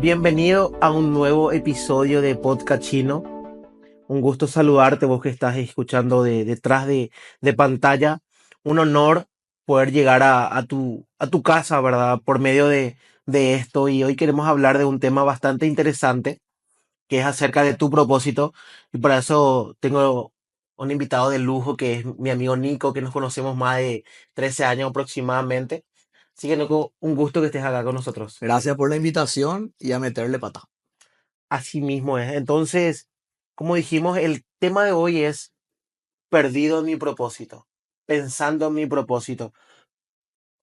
Bienvenido a un nuevo episodio de Podcast Chino. Un gusto saludarte, vos que estás escuchando detrás de pantalla. Un honor poder llegar a tu casa, ¿verdad? Por medio de esto. Y hoy queremos hablar de un tema bastante interesante, que es acerca de tu propósito. Y para eso tengo un invitado de lujo, que es mi amigo Nico, que nos conocemos más de 13 años aproximadamente. Así que, Nico, un gusto que estés acá con nosotros. Gracias por la invitación y a meterle pata. Así mismo es. Entonces, como dijimos, el tema de hoy es perdido en mi propósito, pensando en mi propósito.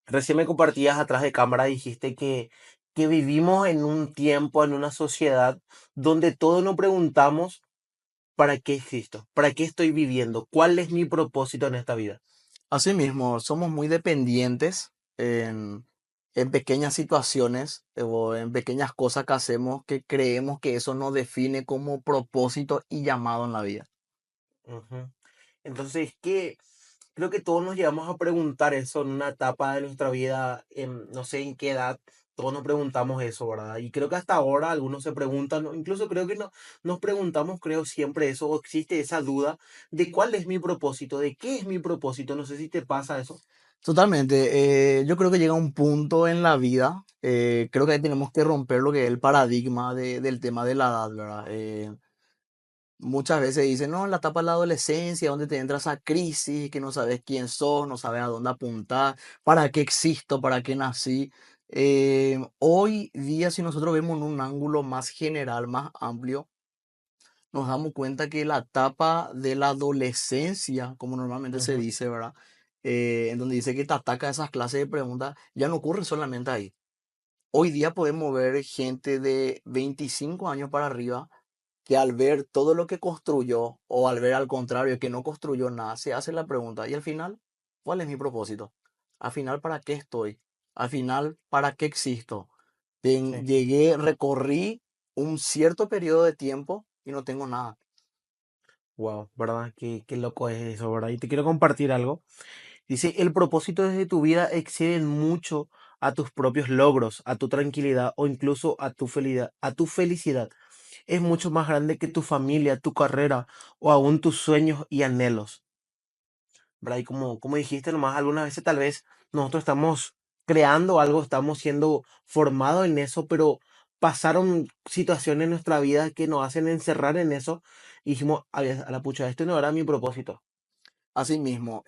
Recién me compartías atrás de cámara, dijiste que vivimos en un tiempo, en una sociedad donde todos nos preguntamos, ¿para qué existo? ¿Para qué estoy viviendo? ¿Cuál es mi propósito en esta vida? Asimismo, somos muy dependientes en pequeñas situaciones o en pequeñas cosas que hacemos que creemos que eso nos define como propósito y llamado en la vida. Ujú. Entonces, creo que todos nos llegamos a preguntar eso en una etapa de nuestra vida, no sé en qué edad, todos nos preguntamos eso, ¿verdad? Y creo que hasta ahora algunos se preguntan, o incluso creo que no, nos preguntamos, creo siempre eso, o existe esa duda de cuál es mi propósito, de qué es mi propósito, no sé si te pasa eso. Totalmente. Yo creo que llega un punto en la vida, creo que ahí tenemos que romper lo que es el paradigma del tema de la edad, ¿verdad? Muchas veces dicen, no, en la etapa de la adolescencia, donde te entra esa crisis, que no sabes quién sos, no sabes a dónde apuntar, para qué existo, para qué nací. Hoy día, si nosotros vemos en un ángulo más general, más amplio, nos damos cuenta que la etapa de la adolescencia, como normalmente se Ujú. dice, ¿verdad? En donde dice que te ataca esas clases de preguntas, ya no ocurre solamente ahí. Hoy día podemos ver gente de 25 años para arriba que al ver todo lo que construyó o al ver al contrario que no construyó nada, se hace la pregunta, ¿y al final cuál es mi propósito? Al final, ¿para qué estoy? Al final, ¿para qué existo? Sí. Llegué, recorrí un cierto periodo de tiempo y no tengo nada. Wow, ¿verdad? Qué loco es eso, ¿verdad? Y te quiero compartir algo. Dice, el propósito de tu vida excede mucho a tus propios logros, a tu tranquilidad o incluso a tu felicidad. Es mucho más grande que tu familia, tu carrera o aún tus sueños y anhelos, ¿verdad? Y como dijiste nomás, algunas veces tal vez nosotros estamos creando algo, estamos siendo formados en eso, pero pasaron situaciones en nuestra vida que nos hacen encerrar en eso y dijimos, a la pucha, este no era mi propósito. Así mismo,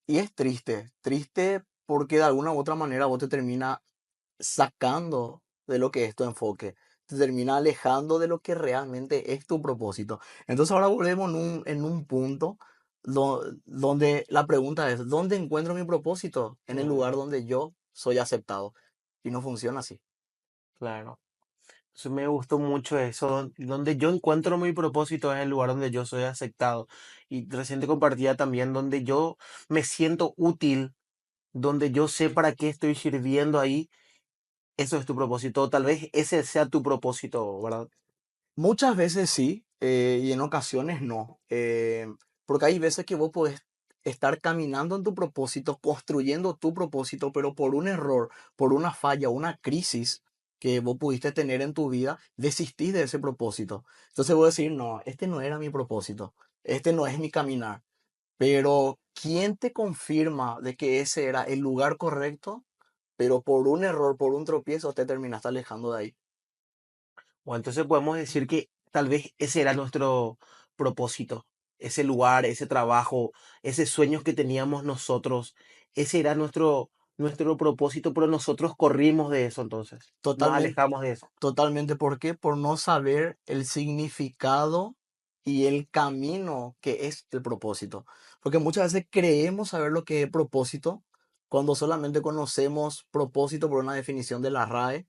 y es triste, triste porque de alguna u otra manera vos te termina sacando de lo que es tu enfoque, te termina alejando de lo que realmente es tu propósito. Entonces ahora volvemos en un punto donde la pregunta es, ¿dónde encuentro mi propósito? En el lugar Ujú, donde yo soy aceptado. Y no funciona así. claro. Entonces me gustó mucho eso, donde yo encuentro mi propósito es el lugar donde yo soy aceptado. Y reciente compartía también donde yo me siento útil, donde yo sé para qué estoy sirviendo ahí. Eso es tu propósito. Tal vez ese sea tu propósito, ¿verdad? Muchas veces sí, y en ocasiones no. Porque hay veces que vos podés estar caminando en tu propósito, construyendo tu propósito, pero por un error, por una falla, una crisis que vos pudiste tener en tu vida, desistís de ese propósito. Entonces vos decís, no, este no era mi propósito, este no es mi caminar. Pero ¿quién te confirma de que ese era el lugar correcto? Pero por un error, por un tropiezo, te terminaste alejando de ahí. O entonces podemos decir que tal vez ese era nuestro propósito, ese lugar, ese trabajo, ese sueño que teníamos nosotros, ese era nuestro propósito, pero nosotros corrimos de eso entonces, nos Totalmente. alejamos de eso. Totalmente, ¿por qué? Por no saber el significado y el camino que es el propósito. Porque muchas veces creemos saber lo que es propósito cuando solamente conocemos propósito por una definición de la RAE,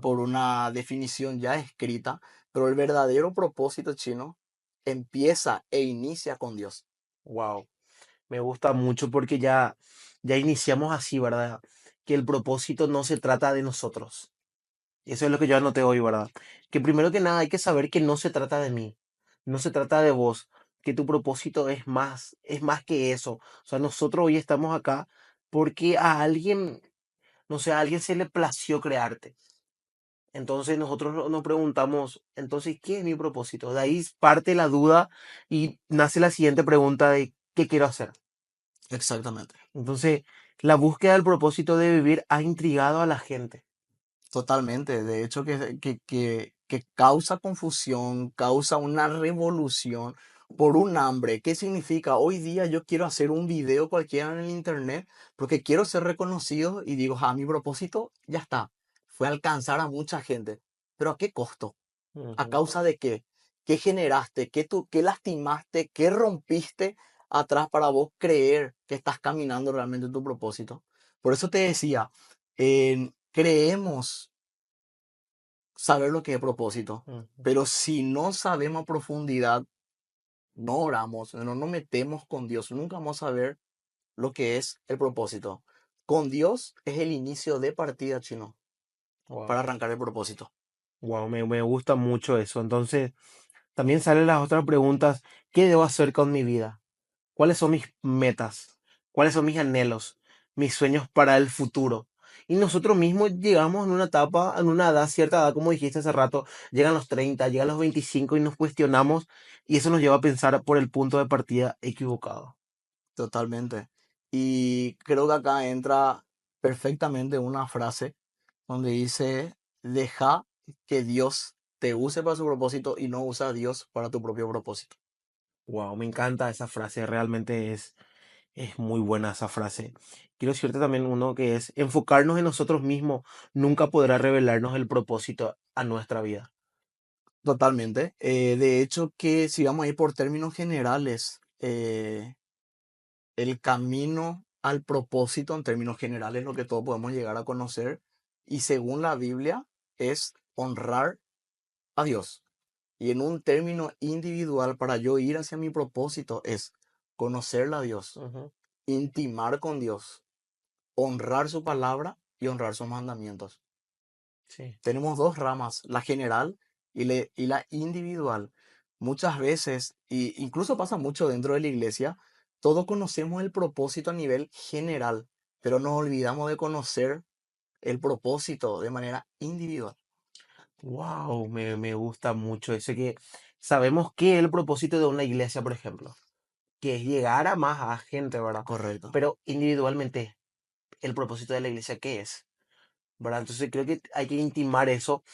por una definición ya escrita, pero el verdadero propósito chino empieza e inicia con Dios. Wow, me gusta mucho porque ya iniciamos así, ¿verdad? Que el propósito no se trata de nosotros. Eso es lo que yo anoté hoy, ¿verdad? Que primero que nada hay que saber que no se trata de mí, no se trata de vos, que tu propósito es más que eso. O sea, nosotros hoy estamos acá porque a alguien, no sé, a alguien se le plació crearte. Entonces nosotros nos preguntamos, entonces, ¿qué es mi propósito? De ahí parte la duda y nace la siguiente pregunta de ¿qué quiero hacer? Exactamente. Entonces, la búsqueda del propósito de vivir ha intrigado a la gente. Totalmente. De hecho, que causa confusión, causa una revolución por un hambre. ¿Qué significa? Hoy día yo quiero hacer un video cualquiera en el internet porque quiero ser reconocido y digo, mi propósito ya está. Fue alcanzar a mucha gente. ¿Pero a qué costo? ¿A Ujú, causa de qué? ¿Qué generaste? ¿Qué lastimaste? ¿Qué rompiste atrás para vos creer que estás caminando realmente en tu propósito? Por eso te decía, creemos saber lo que es propósito, ujú. pero si no sabemos a profundidad, no oramos, no nos metemos con Dios, nunca vamos a ver lo que es el propósito. Con Dios es el inicio de partida, chino, para Wow, arrancar el propósito. wow, me gusta mucho eso. Entonces, también salen las otras preguntas, ¿qué debo hacer con mi vida? ¿Cuáles son mis metas? ¿Cuáles son mis anhelos? Mis sueños para el futuro. Y nosotros mismos llegamos en una etapa, en una edad, cierta edad, como dijiste hace rato, llegan los 30, llegan los 25 y nos cuestionamos y eso nos lleva a pensar por el punto de partida equivocado. Totalmente. Y creo que acá entra perfectamente una frase donde dice, deja que Dios te use para su propósito y no usa a Dios para tu propio propósito. Wow, me encanta esa frase, realmente es muy buena esa frase. Quiero decirte también uno que es enfocarnos en nosotros mismos nunca podrá revelarnos el propósito a nuestra vida. Totalmente. De hecho, que si vamos a ir por términos generales, el camino al propósito en términos generales, lo que todos podemos llegar a conocer, y según la Biblia, es honrar a Dios. Y en un término individual, para yo ir hacia mi propósito, es conocerle a Dios, Ujú, intimar con Dios, honrar su palabra y honrar sus mandamientos. sí. Tenemos dos ramas, la general y la individual. Muchas veces, y incluso pasa mucho dentro de la iglesia, todos conocemos el propósito a nivel general, pero nos olvidamos de conocer el propósito de manera individual. Wow, me gusta mucho eso que sabemos que el propósito de una iglesia, por ejemplo, que es llegar a más a gente, ¿verdad? Correcto, Pero individualmente, el propósito de la iglesia, ¿qué es? ¿Verdad? Entonces creo que hay que intimar eso,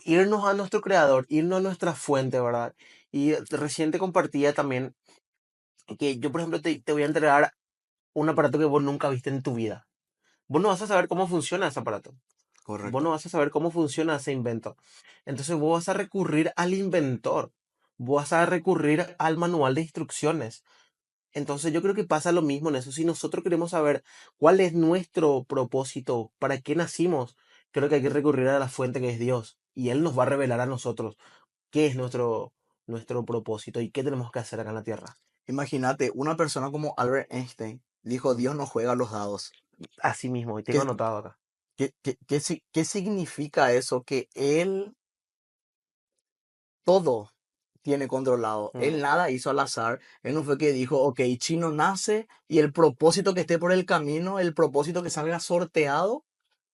irnos a nuestro creador, irnos a nuestra fuente, ¿verdad? Y reciente compartía también que yo, por ejemplo, te voy a entregar un aparato que vos nunca viste en tu vida. Vos no vas a saber cómo funciona ese aparato. Vos no correcto. vas a saber cómo funciona ese invento. Entonces vos vas a recurrir al inventor. Vos vas a recurrir al manual de instrucciones. Entonces yo creo que pasa lo mismo en eso. Si nosotros queremos saber cuál es nuestro propósito, para qué nacimos, creo que hay que recurrir a la fuente que es Dios. Y Él nos va a revelar a nosotros qué es nuestro propósito y qué tenemos que hacer acá en la tierra. Imagínate, una persona como Albert Einstein dijo, Mm. Dios no juega a los dados. Así mismo, y tengo ¿Qué, anotado acá. qué significa eso? Que él todo tiene controlado. Mm, Él nada hizo al azar. Él no fue que dijo, ok, Chino nace y el propósito que esté por el camino, el propósito que salga sorteado,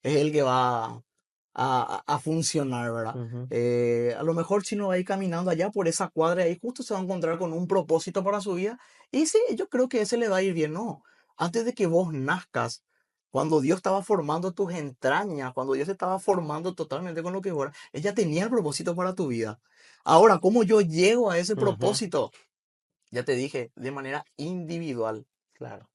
es el que va a funcionar, ¿verdad? ujú, A lo mejor Chino va a ir caminando allá por esa cuadra y ahí justo se va a encontrar con un propósito para su vida. Y sí, yo creo que ese le va a ir bien. No, antes de que vos nazcas, cuando Dios estaba formando tus entrañas, cuando Dios te estaba formando totalmente con lo que ahora, ella tenía el propósito para tu vida. Ahora, ¿cómo yo llego a ese ujú, propósito? Ya te dije, de manera individual. claro.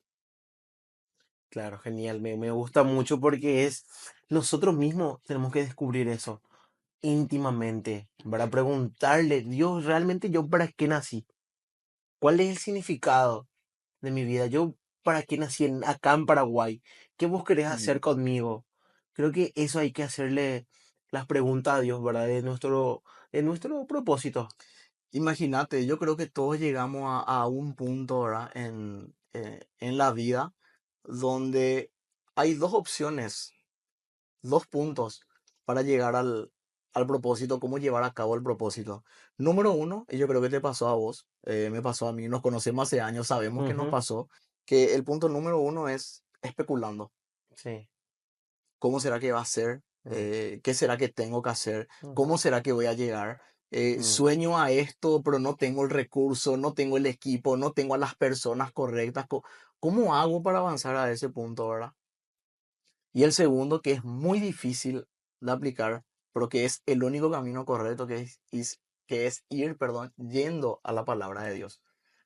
Claro, genial. Me gusta mucho porque es nosotros mismos tenemos que descubrir eso íntimamente, para preguntarle, Dios, ¿realmente yo para qué nací? ¿Cuál es el significado de mi vida? ¿Yo para qué nací acá en Paraguay? ¿Qué vos querés Mm. hacer conmigo? Creo que eso hay que hacerle las preguntas a Dios, ¿verdad? De nuestro propósito. Imagínate, yo creo que todos llegamos a un punto, ¿verdad? En la vida donde hay dos opciones, dos puntos para llegar al propósito, cómo llevar a cabo el propósito. Número uno, y yo creo que te pasó a vos, me pasó a mí, nos conocemos hace años, sabemos que nos Ujú, pasó, que el punto número uno es especulando. sí. ¿Cómo será que va a ser? Mm, ¿Qué será que tengo que hacer? ujú, ¿Cómo será que voy a llegar? mm. Sueño a esto, pero no tengo el recurso, no tengo el equipo, no tengo a las personas correctas. ¿Cómo hago para avanzar a ese punto, verdad? Y el segundo, que es muy difícil de aplicar, pero que es el único camino correcto, que es ir, perdón, yendo a la palabra de Dios,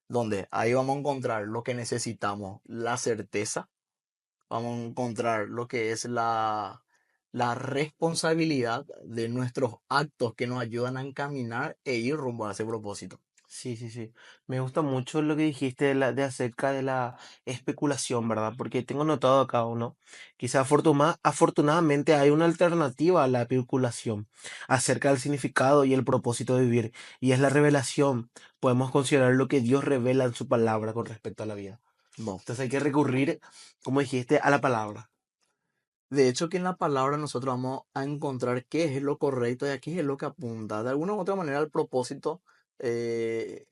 donde ahí vamos a encontrar lo que necesitamos, la certeza, vamos a encontrar lo que es la responsabilidad de nuestros actos que nos ayudan a encaminar e ir rumbo a ese propósito. Sí, sí, sí. Me gusta mucho lo que dijiste de acerca de la especulación, ¿verdad? Porque tengo notado acá uno. Quizá afortunadamente hay una alternativa a la especulación acerca del significado y el propósito de vivir. Y es la revelación. Podemos considerar lo que Dios revela en su palabra con respecto a la vida. No. Entonces hay que recurrir, como dijiste, a la palabra. De hecho, que en la palabra nosotros vamos a encontrar qué es lo correcto y aquí es lo que apunta. De alguna u otra manera, el propósito eh,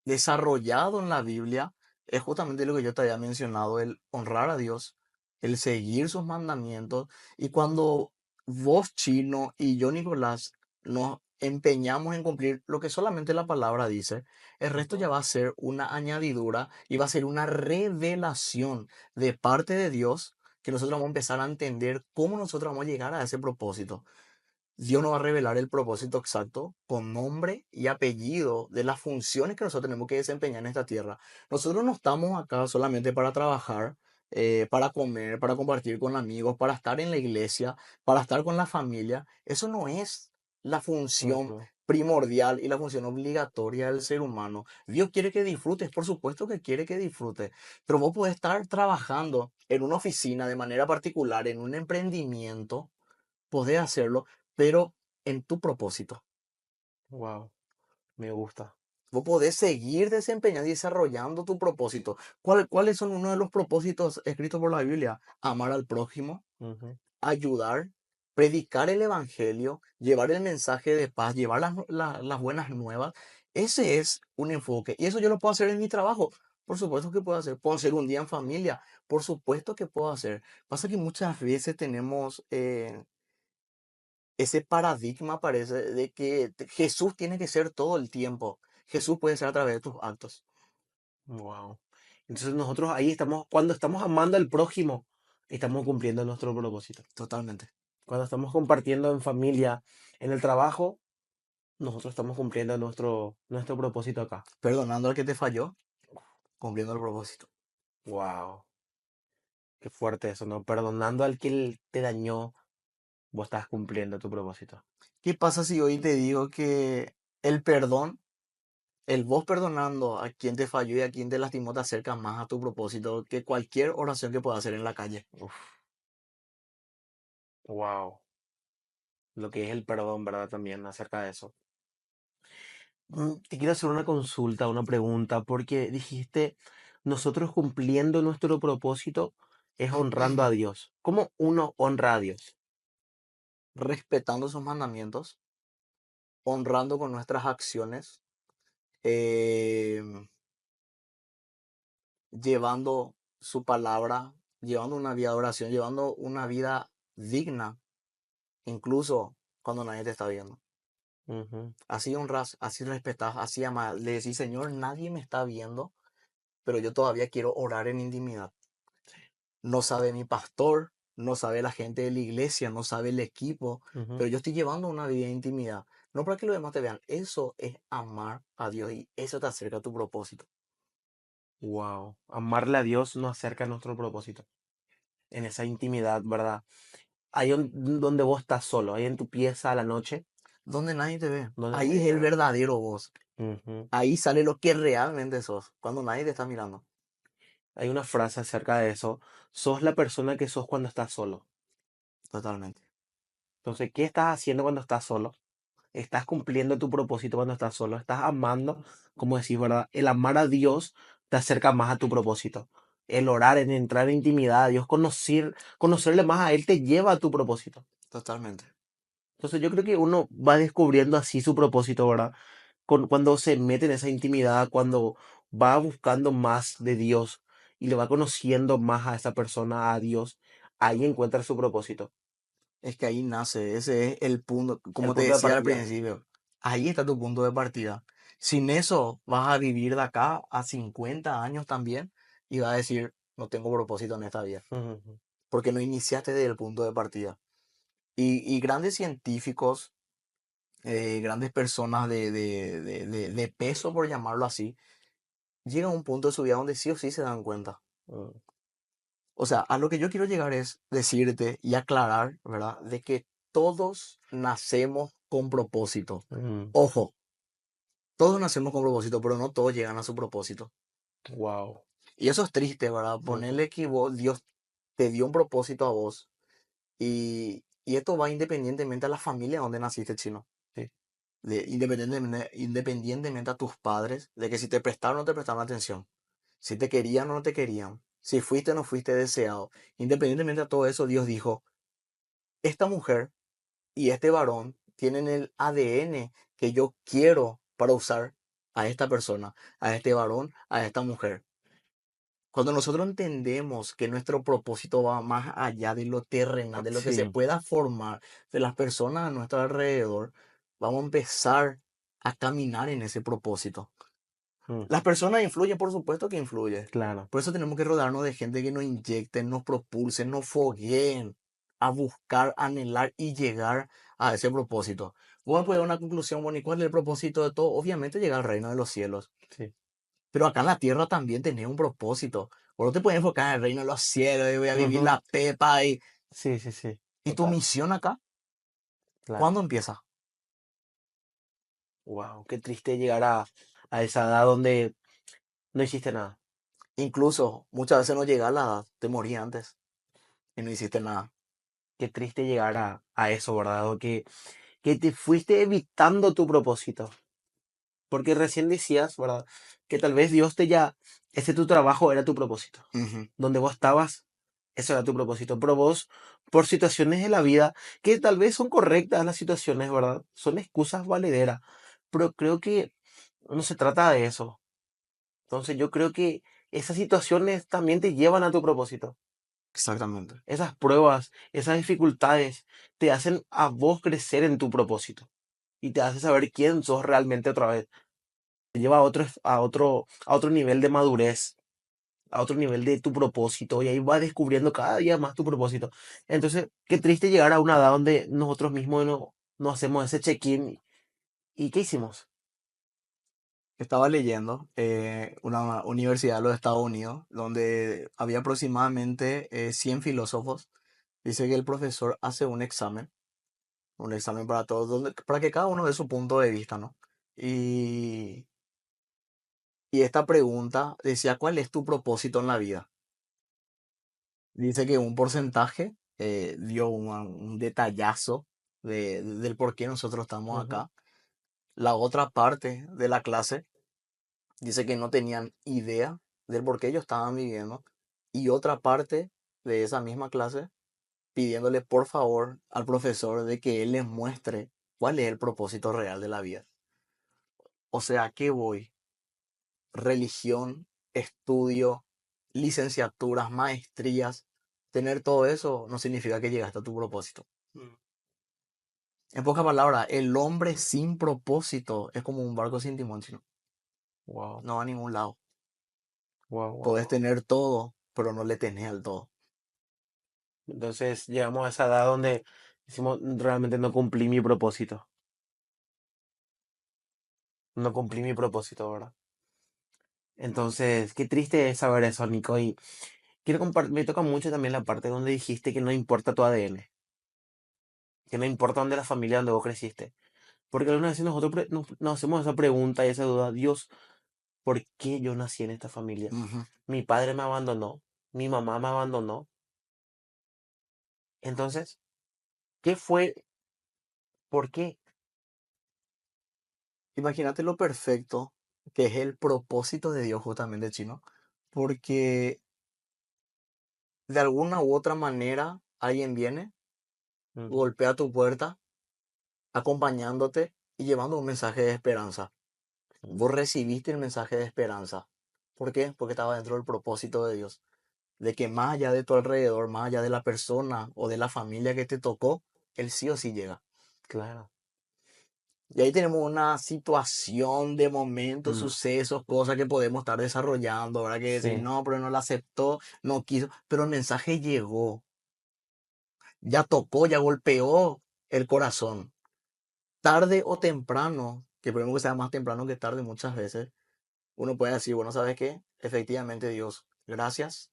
desarrollado en la Biblia es justamente lo que yo te había mencionado, el honrar a Dios, el seguir sus mandamientos. Y cuando vos, Chino, y yo, Nicolás, nos empeñamos en cumplir lo que solamente la palabra dice, el resto ya Ujú. va a ser una añadidura y va a ser una revelación de parte de Dios que nosotros vamos a empezar a entender cómo nosotros vamos a llegar a ese propósito. Dios nos va a revelar el propósito exacto con nombre y apellido de las funciones que nosotros tenemos que desempeñar en esta tierra. Nosotros no estamos acá solamente para trabajar, para comer, para compartir con amigos, para estar en la iglesia, para estar con la familia. Eso no es la función Ujú. primordial y la función obligatoria del ser humano. Dios quiere que disfrutes, por supuesto que quiere que disfrutes, pero vos podés estar trabajando en una oficina de manera particular, en un emprendimiento, podés hacerlo, pero en tu propósito. Wow, me gusta. Vos podés seguir desempeñando y desarrollando tu propósito. ¿Cuáles son uno de los propósitos escritos por la Biblia? Amar al prójimo, Ujú. ayudar, predicar el evangelio, llevar el mensaje de paz, llevar las buenas nuevas. Ese es un enfoque. Y eso yo lo puedo hacer en mi trabajo. Por supuesto que puedo hacer. Puedo hacer un día en familia. Por supuesto que puedo hacer. Pasa que muchas veces tenemos ese paradigma parece de que Jesús tiene que ser todo el tiempo. Jesús puede ser a través de tus actos. Wow. Entonces nosotros ahí estamos, cuando estamos amando al prójimo, estamos cumpliendo nuestro propósito. Totalmente. Cuando estamos compartiendo en familia, en el trabajo, nosotros estamos cumpliendo nuestro propósito acá. Perdonando al que te falló, cumpliendo el propósito. Wow. Qué fuerte eso, ¿no? Perdonando al que te dañó, vos estás cumpliendo tu propósito. ¿Qué pasa si hoy te digo que el perdón, el vos perdonando a quien te falló y a quien te lastimó, te acerca más a tu propósito que cualquier oración que puedas hacer en la calle? Uf, wow. Lo que es el perdón, ¿verdad? También acerca de eso. Te quiero hacer una consulta, una pregunta, porque dijiste, nosotros cumpliendo nuestro propósito es honrando a Dios. ¿Cómo uno honra a Dios? Respetando sus mandamientos, honrando con nuestras acciones, eh, llevando su palabra, llevando una vida de oración, llevando una vida digna, incluso cuando nadie te está viendo. Ujú. Así honras, así respetas, así amas. Le decís, Señor, nadie me está viendo, pero yo todavía quiero orar en intimidad. No sabe mi pastor, no sabe la gente de la iglesia, no sabe el equipo, Ujú. pero yo estoy llevando una vida de intimidad. No para que los demás te vean. Eso es amar a Dios y eso te acerca a tu propósito. Wow. Amarle a Dios nos acerca a nuestro propósito. En esa intimidad, ¿verdad? Ahí donde vos estás solo, ahí en tu pieza a la noche, Donde nadie te ve. donde Ahí nadie es te el ve. verdadero vos. Ujú. Ahí sale lo que realmente sos, cuando nadie te está mirando. Hay una frase acerca de eso. Sos la persona que sos cuando estás solo. Totalmente. Entonces, ¿qué estás haciendo cuando estás solo? Estás cumpliendo tu propósito cuando estás solo. Estás amando, como decís, ¿verdad? El amar a Dios te acerca más a tu propósito. El orar, en entrar en intimidad a Dios, conocerle más a Él te lleva a tu propósito. Totalmente. Entonces, yo creo que uno va descubriendo así su propósito, ¿verdad? Cuando se mete en esa intimidad, cuando va buscando más de Dios y le va conociendo más a esa persona, a Dios, ahí encuentra su propósito. Es que ahí nace, ese es el punto, El como te punto de decía al partida. principio, ahí está tu punto de partida. Sin eso vas a vivir de acá a 50 años también y vas a decir, no tengo propósito en esta vida, Ujú, porque no iniciaste desde el punto de partida. Y grandes científicos, grandes personas de peso, por llamarlo así, llegan a un punto de su vida donde sí o sí se dan cuenta. ujú, O sea, a lo que yo quiero llegar es decirte y aclarar, ¿verdad? De que todos nacemos con propósito. ujú. Ojo, todos nacemos con propósito, pero no todos llegan a su propósito. Wow. Y eso es triste, ¿verdad? Ujú, Ponerle que Dios te dio un propósito a vos y esto va independientemente a la familia donde naciste, chino. sí. Independientemente a tus padres, de que si te prestaron o no te prestaron atención, si te querían o no te querían, si fuiste o no fuiste deseado. Independientemente de todo eso, Dios dijo, esta mujer y este varón tienen el ADN que yo quiero para usar a esta persona, a este varón, a esta mujer. Cuando nosotros entendemos que nuestro propósito va más allá de lo terrenal, de lo que se Sí. pueda formar, de las personas a nuestro alrededor, vamos a empezar a caminar en ese propósito. Las Ujú, personas influyen, por supuesto que influyen. claro. Por eso tenemos que rodearnos de gente que nos inyecten, nos propulsen, nos fogueen a buscar, anhelar y llegar a ese propósito. Vos me puedes dar una conclusión, bueno, ¿y cuál es el propósito de todo? Obviamente llegar al reino de los cielos. Sí. Pero acá en la tierra también tenés un propósito. Vos no te puedes enfocar en el reino de los cielos y voy a vivir Ujú, la pepa sí, sí, sí. y tu Total. misión acá, Claro. ¿cuándo empieza? Wow. Qué triste llegar a esa edad donde no hiciste nada. Incluso muchas veces no llega a la edad, te morí antes y no hiciste nada. Qué triste llegar a eso, ¿verdad? O que te fuiste evitando tu propósito. Porque recién decías, ¿verdad? Que tal vez Dios te ya, ese tu trabajo era tu propósito. Ujú. Donde vos estabas, eso era tu propósito. Pero vos, por situaciones de la vida, que tal vez son correctas las situaciones, ¿verdad? Son excusas valederas. Pero creo que no se trata de eso. Entonces yo creo que esas situaciones también te llevan a tu propósito. Exactamente. Esas pruebas, esas dificultades te hacen a vos crecer en tu propósito y te hace saber quién sos realmente otra vez. Te lleva a otro nivel de madurez, a otro nivel de tu propósito y ahí vas descubriendo cada día más tu propósito. Entonces, qué triste llegar a una edad donde nosotros mismos no hacemos ese check-in. ¿Y qué hicimos? Estaba leyendo una universidad de los Estados Unidos donde había aproximadamente 100 filósofos. Dice que el profesor hace un examen para todos, para que cada uno dé su punto de vista, ¿no? Y, y esta pregunta decía, ¿cuál es tu propósito en la vida? Dice que un porcentaje dio un detallazo del por qué nosotros estamos Ujú. acá. La otra parte de la clase dice que no tenían idea del por qué ellos estaban viviendo. Y otra parte de esa misma clase pidiéndole por favor al profesor de que él les muestre cuál es el propósito real de la vida. O sea, ¿a qué voy? Religión, estudio, licenciaturas, maestrías. Tener todo eso no significa que llegaste a tu propósito. Mm. En pocas palabras, el hombre sin propósito es como un barco sin timón, chino. Wow, No va a ningún lado. wow, wow, Podés wow. tener todo, pero no le tenés al todo. Entonces llegamos a esa edad donde decimos, realmente no cumplí mi propósito. No cumplí mi propósito, ¿verdad? Entonces, qué triste es saber eso, Nico. Y quiero compartir, me toca mucho también la parte donde dijiste que no importa tu ADN, que no importa dónde la familia donde vos creciste. Porque algunas veces nosotros nos hacemos esa pregunta y esa duda, Dios, ¿por qué yo nací en esta familia? Ujú. Mi padre me abandonó, mi mamá me abandonó. Entonces, ¿qué fue? ¿Por qué? Imagínate lo perfecto que es el propósito de Dios justamente, chino. Porque de alguna u otra manera alguien viene, Ujú, golpea tu puerta, acompañándote y llevando un mensaje de esperanza. ujú, Vos recibiste el mensaje de esperanza. ¿Por qué? Porque estaba dentro del propósito de Dios. De que más allá de tu alrededor, más allá de la persona o de la familia que te tocó, Él sí o sí llega. claro. Y ahí tenemos una situación de momentos, Mm, sucesos, cosas que podemos estar desarrollando, ¿verdad? Que decir, sí, no, pero no la aceptó, no quiso, pero el mensaje llegó, ya tocó, ya golpeó el corazón. Tarde o temprano, que esperemos que sea más temprano que tarde muchas veces, uno puede decir, bueno, ¿sabes qué? Efectivamente, Dios, gracias.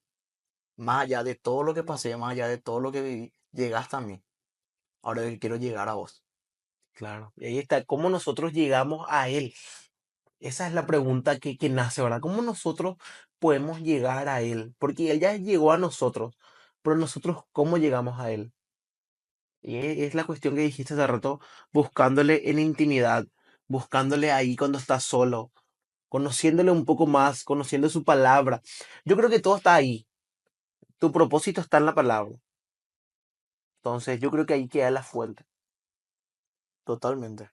Más allá de todo lo que pasé, más allá de todo lo que viví, llegaste a mí. Ahora yo quiero llegar a vos. claro. Y ahí está, ¿cómo nosotros llegamos a Él? Esa es la pregunta que nace, ¿verdad? ¿Cómo nosotros podemos llegar a Él? Porque Él ya llegó a nosotros, pero nosotros, ¿cómo llegamos a Él? Y es la cuestión que dijiste hace rato, buscándole en intimidad, buscándole ahí cuando estás solo, conociéndole un poco más, conociendo su palabra. Yo creo que todo está ahí. Tu propósito está en la palabra. Entonces, yo creo que ahí queda la fuente. Totalmente.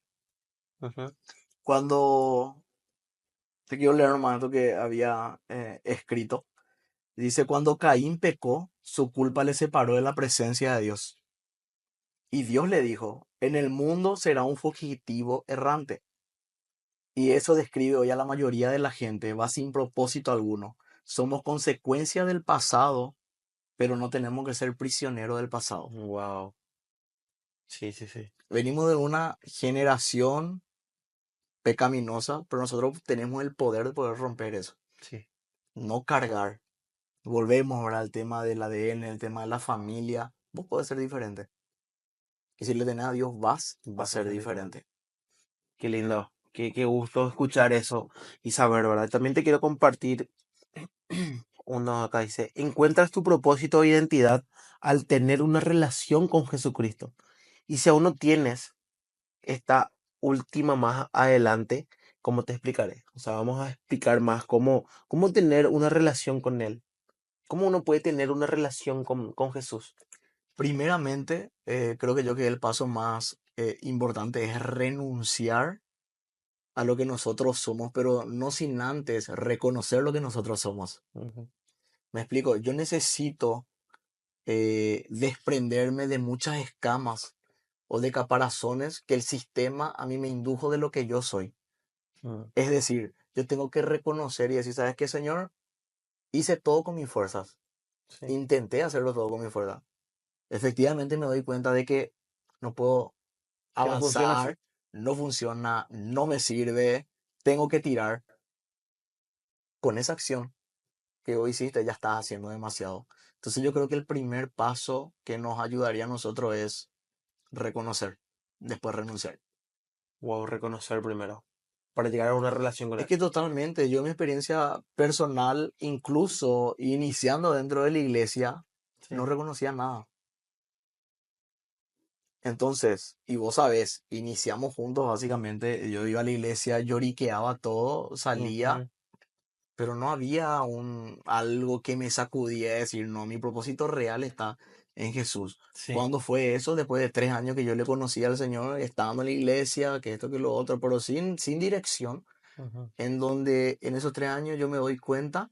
Ujú. Cuando te quiero leer un momento que había escrito. Dice, cuando Caín pecó, su culpa le separó de la presencia de Dios. Y Dios le dijo, en el mundo será un fugitivo errante. Y eso describe hoy a la mayoría de la gente, va sin propósito alguno. Somos consecuencia del pasado, pero no tenemos que ser prisioneros del pasado. Wow. Sí, sí, sí. Venimos de una generación pecaminosa, pero nosotros tenemos el poder de poder romper eso. Sí. No cargar. Volvemos ahora al tema del ADN, el tema de la familia. Vos podés ser diferente. Y si le tenés a Dios, vas a Vas a ser ser diferente. diferente. Qué lindo. Qué gusto escuchar eso y saber, ¿verdad? También te quiero compartir uno acá dice, encuentras tu propósito o identidad al tener una relación con Jesucristo. Y si aún no tienes esta última más adelante, ¿cómo te explicaré? O sea, vamos a explicar más cómo tener una relación con Él. ¿Cómo uno puede tener una relación con Jesús? Primeramente, creo que yo que el paso más importante es renunciar a lo que nosotros somos, pero no sin antes reconocer lo que nosotros somos. Ujú, Me explico, yo necesito desprenderme de muchas escamas o de caparazones que el sistema a mí me indujo de lo que yo soy. ujú, Es decir, yo tengo que reconocer y decir, ¿sabes qué, Señor? Hice todo con mis fuerzas. sí, Intenté hacerlo todo con mis fuerzas. Efectivamente me doy cuenta de que no puedo que no funciona así. avanzar, no funciona, no me sirve, tengo que tirar. Con esa acción que hoy hiciste ya estás haciendo demasiado. Entonces yo creo que el primer paso que nos ayudaría a nosotros es reconocer, después renunciar. Wow, reconocer primero, para llegar a una relación con Es Él. que totalmente, yo en mi experiencia personal, incluso iniciando dentro de la iglesia, no Sí. reconocía nada. Entonces, y vos sabés, iniciamos juntos básicamente, yo iba a la iglesia, lloriqueaba todo, salía, Ujú, pero no había algo que me sacudía de decir, no, mi propósito real está en Jesús. sí. ¿Cuándo fue eso? Después de 3 años que yo le conocí al Señor, estando en la iglesia, que esto, que lo otro, pero sin dirección, Ujú, en donde en esos 3 años yo me doy cuenta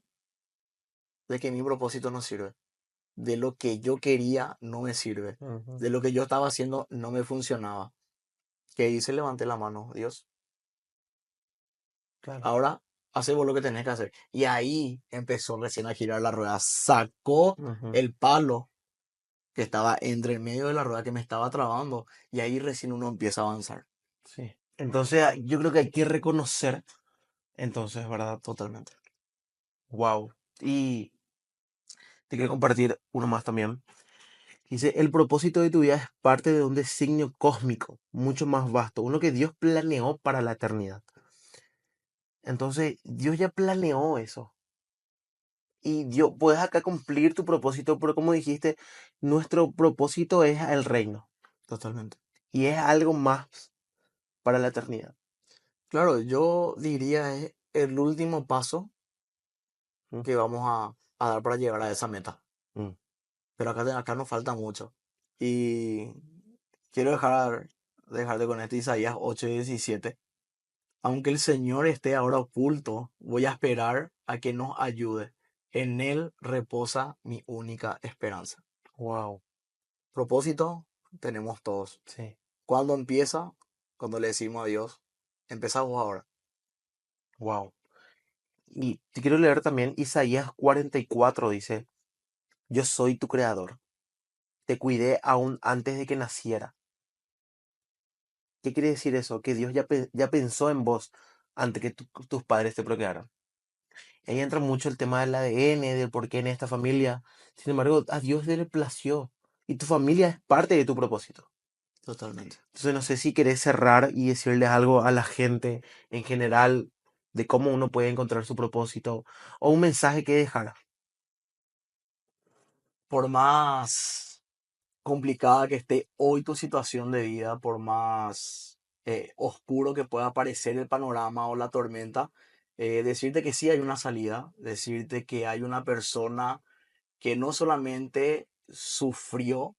de que mi propósito no sirve, de lo que yo quería no me sirve, ujú, de lo que yo estaba haciendo no me funcionaba. Que hice, levanté la mano, Dios, claro. ahora hacemos lo que tenés que hacer. Y ahí empezó recién a girar la rueda, sacó Ujú, el palo que estaba entre el medio de la rueda que me estaba trabando y ahí recién uno empieza a avanzar sí. Entonces, yo creo que hay que reconocer, entonces, ¿verdad? totalmente. Wow. Y te quiero compartir uno más también. Dice, el propósito de tu vida es parte de un designio cósmico, mucho más vasto, uno que Dios planeó para la eternidad. Entonces, Dios ya planeó eso. Y Dios, puedes acá cumplir tu propósito, pero como dijiste, nuestro propósito es el reino. Totalmente. Y es algo más para la eternidad. Claro, yo diría es el último paso Mm, que vamos a dar para llegar a esa meta. mm, Pero acá nos falta mucho. Y quiero dejarte con este Isaías 8:17. Aunque el Señor esté ahora oculto, voy a esperar a que nos ayude. En Él reposa mi única esperanza. wow. Propósito, tenemos todos. Sí. ¿Cuándo empieza? Cuando le decimos a Dios, empezamos ahora. Wow. Y te quiero leer también Isaías 44, dice, yo soy tu creador, te cuidé aún antes de que naciera. ¿Qué quiere decir eso? Que Dios ya pensó en vos antes que tus padres te procrearan. Ahí entra mucho el tema del ADN, del por qué en esta familia. Sin embargo, a Dios le plació y tu familia es parte de tu propósito. Totalmente. Entonces no sé si querés cerrar y decirles algo a la gente en general de cómo uno puede encontrar su propósito o un mensaje que dejar. Por más complicada que esté hoy tu situación de vida, por más oscuro que pueda parecer el panorama o la tormenta, decirte que sí hay una salida, decirte que hay una persona que no solamente sufrió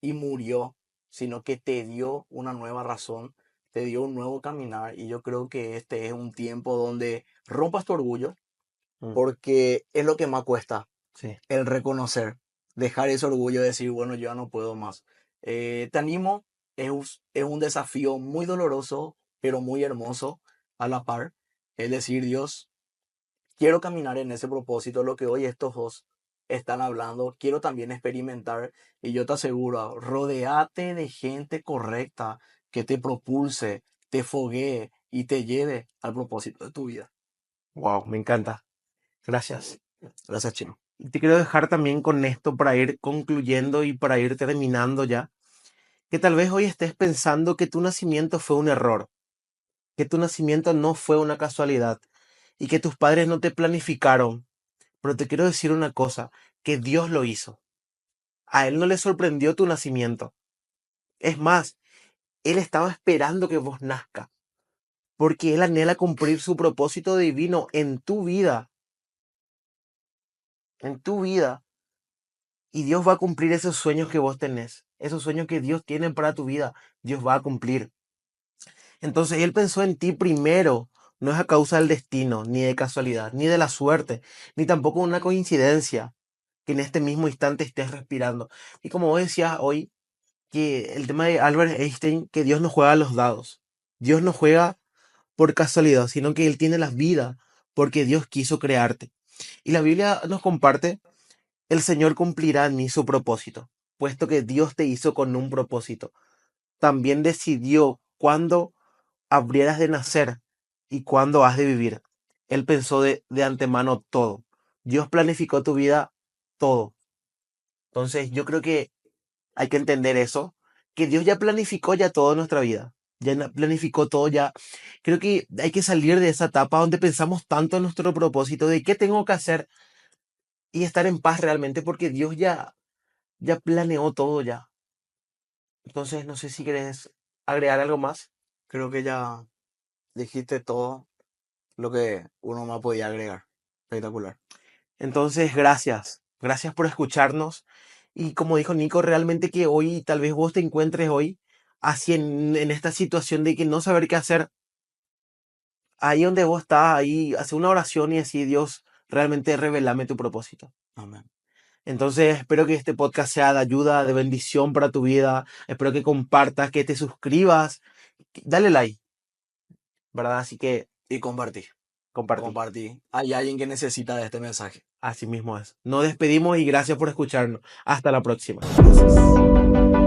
y murió, sino que te dio una nueva razón, te dio un nuevo caminar. Y yo creo que este es un tiempo donde rompas tu orgullo, Mm, porque es lo que más cuesta, sí, el reconocer, dejar ese orgullo de decir, bueno, yo ya no puedo más. Te animo, es un desafío muy doloroso, pero muy hermoso a la par. Es decir, Dios, quiero caminar en ese propósito, lo que hoy estos dos están hablando, quiero también experimentar y yo te aseguro, rodéate de gente correcta que te propulse, te foguee y te lleve al propósito de tu vida. wow, me encanta. Gracias. Gracias, Chino. Y te quiero dejar también con esto para ir concluyendo y para ir terminando ya, que tal vez hoy estés pensando que tu nacimiento fue un error, que tu nacimiento no fue una casualidad y que tus padres no te planificaron. Pero te quiero decir una cosa, que Dios lo hizo. A Él no le sorprendió tu nacimiento. Es más, Él estaba esperando que vos nazcas, porque Él anhela cumplir su propósito divino en tu vida. Y Dios va a cumplir esos sueños que vos tenés, esos sueños que Dios tiene para tu vida, Dios va a cumplir. Entonces Él pensó en ti primero, no es a causa del destino, ni de casualidad, ni de la suerte, ni tampoco una coincidencia que en este mismo instante estés respirando. Y como vos decías hoy, que el tema de Albert Einstein, que Dios no juega a los dados. Dios no juega por casualidad, sino que Él tiene la vida porque Dios quiso crearte. Y la Biblia nos comparte, el Señor cumplirá en mí su propósito, puesto que Dios te hizo con un propósito. También decidió cuándo habrías de nacer y cuándo has de vivir. Él pensó de antemano todo. Dios planificó tu vida todo. Entonces yo creo que hay que entender eso, que Dios ya planificó ya toda nuestra vida. Planificó todo ya. Creo que hay que salir de esa etapa donde pensamos tanto en nuestro propósito de qué tengo que hacer y estar en paz realmente porque Dios ya planeó todo ya. Entonces, no sé si quieres agregar algo más. Creo que ya dijiste todo lo que uno más podía agregar. Espectacular. Entonces, gracias. Gracias por escucharnos. Y como dijo Nico, realmente que hoy tal vez vos te encuentres hoy así en esta situación de que no saber qué hacer. Ahí donde vos estás, ahí hace una oración y así Dios realmente revelame tu propósito. Amén. Entonces, espero que este podcast sea de ayuda, de bendición para tu vida. Espero que compartas, que te suscribas. Dale like, ¿verdad? Así que Y compartí, compartí. compartí. Hay alguien que necesita de este mensaje. Así mismo es. Nos despedimos y gracias por escucharnos. Hasta la próxima. Gracias.